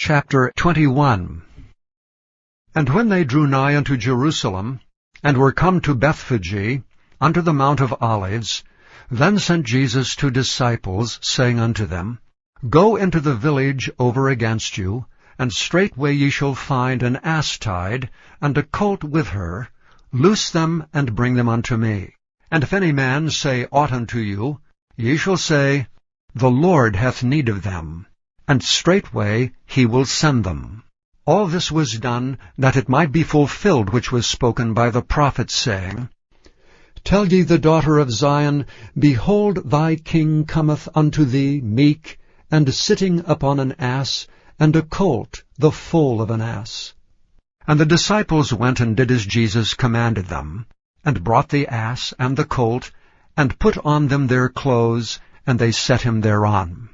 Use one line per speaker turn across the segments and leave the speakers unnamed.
Chapter 21. And when they drew nigh unto Jerusalem, and were come to Bethphage, unto the Mount of Olives, then sent Jesus 2 disciples, saying unto them, Go into the village over against you, and straightway ye shall find an ass tied, and a colt with her. Loose them, and bring them unto me. And if any man say aught unto you, ye shall say, The Lord hath need of them, and straightway he will send them. All this was done, that it might be fulfilled which was spoken by the prophet, saying, Tell ye the daughter of Zion, Behold, thy king cometh unto thee meek, and sitting upon an ass, and a colt, the foal of an ass. And the disciples went and did as Jesus commanded them, and brought the ass and the colt, and put on them their clothes, and they set him thereon.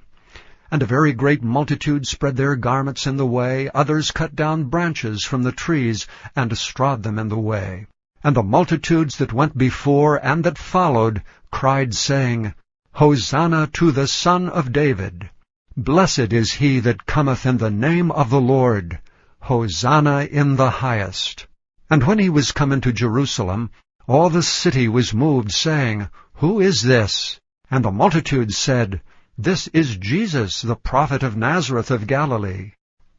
And a very great multitude spread their garments in the way, others cut down branches from the trees, and strawed them in the way. And the multitudes that went before and that followed cried, saying, Hosanna to the Son of David! Blessed is he that cometh in the name of the Lord! Hosanna in the highest! And when he was come into Jerusalem, all the city was moved, saying, Who is this? And the multitude said, This is Jesus, the prophet of Nazareth of Galilee.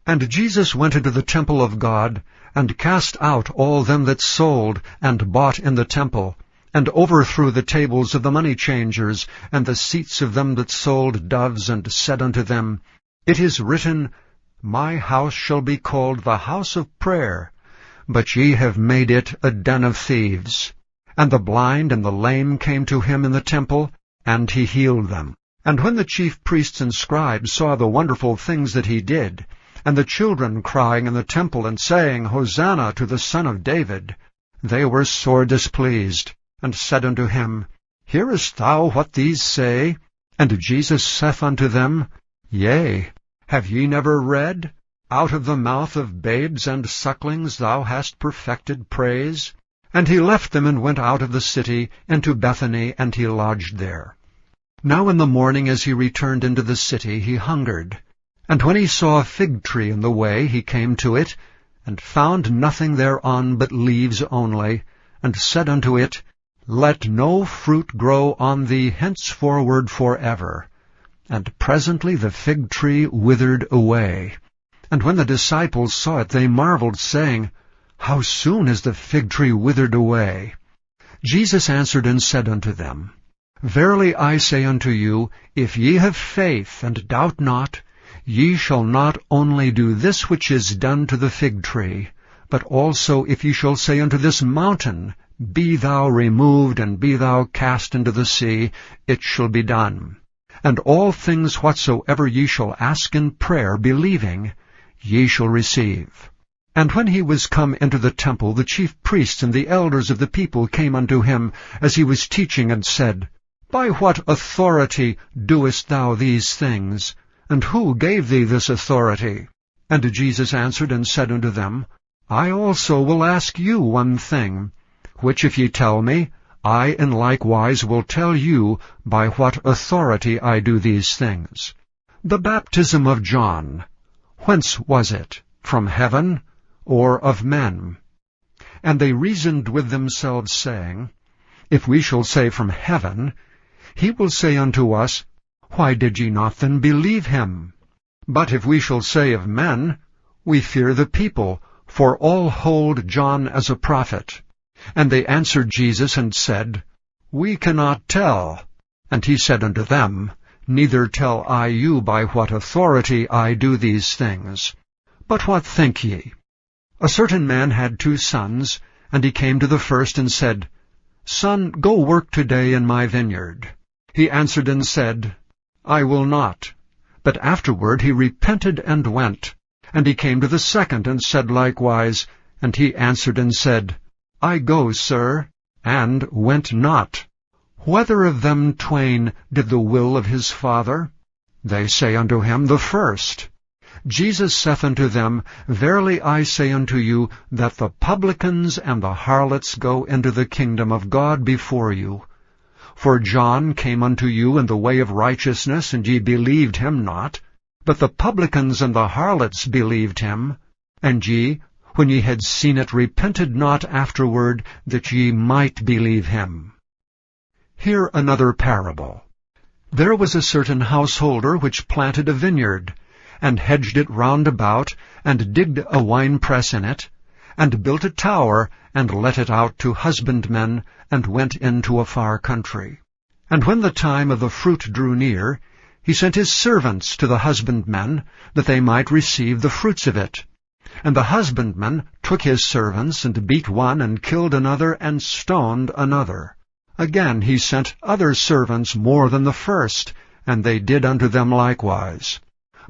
And Jesus went into the temple of God, and cast out all them that sold and bought in the temple, and overthrew the tables of the money changers, and the seats of them that sold doves, and said unto them, It is written, My house shall be called the house of prayer, but ye have made it a den of thieves. And the blind and the lame came to him in the temple, and he healed them. And when the chief priests and scribes saw the wonderful things that he did, and the children crying in the temple and saying, Hosanna to the Son of David, they were sore displeased, and said unto him, Hearest thou what these say? And Jesus saith unto them, Yea, have ye never read, Out of the mouth of babes and sucklings thou hast perfected praise? And he left them, and went out of the city into Bethany, and he lodged there. Now in the morning, as he returned into the city, he hungered. And when he saw a fig tree in the way, he came to it, and found nothing thereon but leaves only, and said unto it, Let no fruit grow on thee henceforward forever. And presently the fig tree withered away. And when the disciples saw it, they marveled, saying, How soon is the fig tree withered away? Jesus answered and said unto them, Verily I say unto you, if ye have faith, and doubt not, ye shall not only do this which is done to the fig tree, but also if ye shall say unto this mountain, Be thou removed, and be thou cast into the sea, it shall be done. And all things whatsoever ye shall ask in prayer, believing, ye shall receive. And when he was come into the temple, the chief priests and the elders of the people came unto him, as he was teaching, and said, By what authority doest thou these things? And who gave thee this authority? And Jesus answered and said unto them, I also will ask you one thing, which if ye tell me, I in like wise will tell you by what authority I do these things. The baptism of John, whence was it? From heaven, or of men? And they reasoned with themselves, saying, If we shall say from heaven, he will say unto us, Why did ye not then believe him? But if we shall say of men, we fear the people, for all hold John as a prophet. And they answered Jesus and said, We cannot tell. And he said unto them, Neither tell I you by what authority I do these things. But what think ye? A certain man had 2 sons, and he came to the first and said, Son, go work today in my vineyard. He answered and said, I will not. But afterward he repented and went. And he came to the second and said likewise. And he answered and said, I go, sir, and went not. Whether of them twain did the will of his father? They say unto him, The first. Jesus saith unto them, Verily I say unto you, that the publicans and the harlots go into the kingdom of God before you. For John came unto you in the way of righteousness, and ye believed him not. But the publicans and the harlots believed him. And ye, when ye had seen it, repented not afterward, that ye might believe him. Hear another parable. There was a certain householder which planted a vineyard, and hedged it round about, and digged a winepress in it, and built a tower, and let it out to husbandmen, and went into a far country. And when the time of the fruit drew near, he sent his servants to the husbandmen, that they might receive the fruits of it. And the husbandmen took his servants, and beat one, and killed another, and stoned another. Again he sent other servants more than the first, and they did unto them likewise.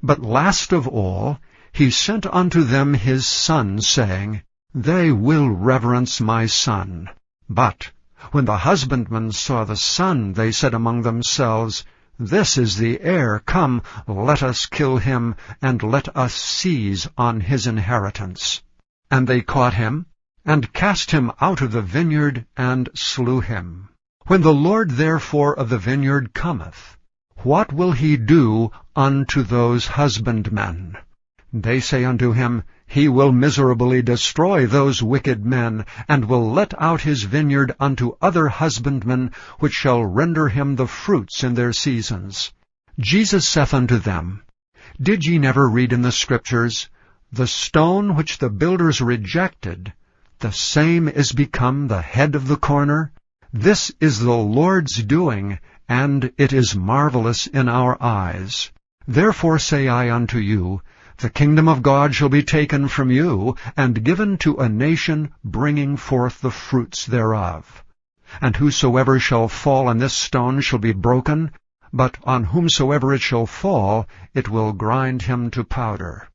But last of all he sent unto them his son, saying, They will reverence my son. But when the husbandmen saw the son, they said among themselves, This is the heir. Come, let us kill him, and let us seize on his inheritance. And they caught him, and cast him out of the vineyard, and slew him. When the Lord therefore of the vineyard cometh, what will he do unto those husbandmen? They say unto him, He will miserably destroy those wicked men, and will let out his vineyard unto other husbandmen, which shall render him the fruits in their seasons. Jesus saith unto them, Did ye never read in the Scriptures, The stone which the builders rejected, the same is become the head of the corner? This is the Lord's doing, and it is marvelous in our eyes. Therefore say I unto you, The kingdom of God shall be taken from you, and given to a nation bringing forth the fruits thereof. And whosoever shall fall on this stone shall be broken, but on whomsoever it shall fall, it will grind him to powder.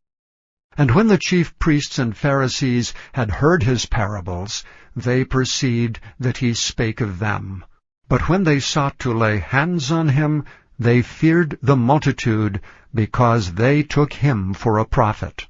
And when the chief priests and Pharisees had heard his parables, they perceived that he spake of them. But when they sought to lay hands on him, they feared the multitude, because they took him for a prophet.